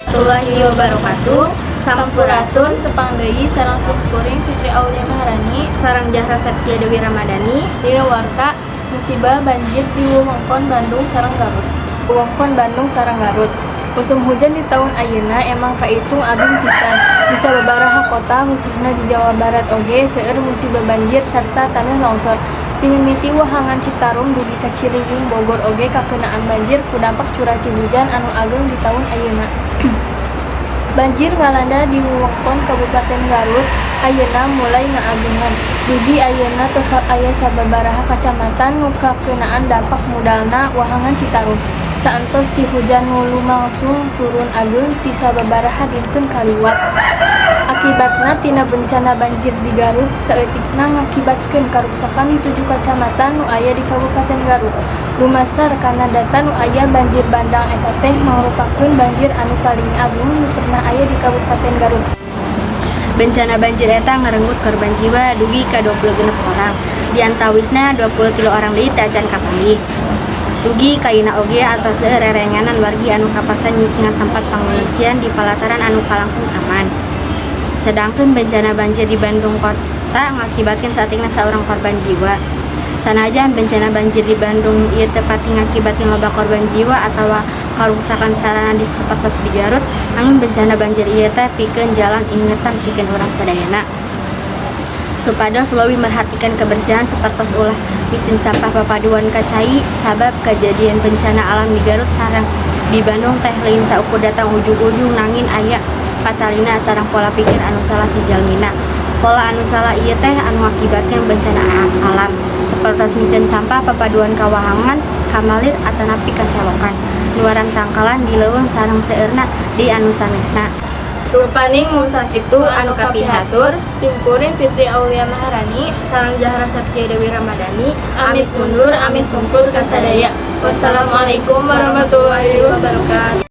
Warahmatullahi wabarakatuh. Sampurasun tepang deui sareng kuring Fitri Aulia Maharani sareng Jahra Satya Dewi Ramadhani dina warta musibah banjir di wewengkon Bandung sareng Garut. Wewengkon Bandung sareng Garut. Musim hujan di tahun ayeuna emang kahitung agung pisan. Di sababaraha kota khususna di Jawa Barat oge seueur musibah banjir sarta tanah longsor. Mimiti wahangan Citarum dugi ka Ciliwung Bogor oge kakenaan banjir ku dampak curah hujan anu agung di tahun ayeuna. Banjir ngalanda di wewengkon Kabupaten Garut ayeuna mulai ngaagungan. Dugi ayeuna tos aya sababaraha kacamatan nu kakenaan dampak mudalna wahangan Citarum. Saentos ti hujan nu lumangsung turun agung ti sababaraha dinten kaliwat. Akibatna tina bencana banjir di Garut saeutikna ngakibatkeun karuksakan di 7 kacamatan nu aya di Kabupaten Garut. Lumasar kana data nu aya banjir bandang eta teh mangrupakeun banjir anu paling agung nu pernah aya di Kabupaten Garut. Bencana banjir eta ngarenggut korban jiwa dugi ka 26 orang. Di antawisna 23 orang deui teh acan kapanggih. Dugi kaina oge atas rerenganan wargi anu kapasan nyicingan tempat pengungsian di pelataran anu kalangkung aman. Sedangkan bencana banjir di Bandung kota ngakibatkeun saeutikna saurang korban jiwa. Sanajan bencana banjir di Bandung ieu teu pati ngakibatkeun loba korban jiwa atawa karuksakan sarana di sapertos di Garut, namun bencana banjir ieu teh pikeun jalan ingetan pikeun urang sadayana. Supados leuwih merhatikan kebersihan sapertos ulah micin sampah papaduan kacai sabab kejadian bencana alam di Garut sareng di Bandung teh lain saukur datang ujung-ujung nangin aya patalina sareng pola pikir anu salah ti jalmina. Pola anu salah ieu teh anu ngakibatkeun bencana alam sapertos micin sampah papaduan kawahangan kamalir atanapi kaselokan luaran tangkalan di leuweung sareng seueurna di anu sanesna. Rupaning musa kitu anu kapihatur timkuring Fitri Aulia Maharani sareng Jahra Satya Dewi Ramadhani amit mundur amit tungkur kasadaya. Wassalamualaikum warahmatullahi wabarakatuh.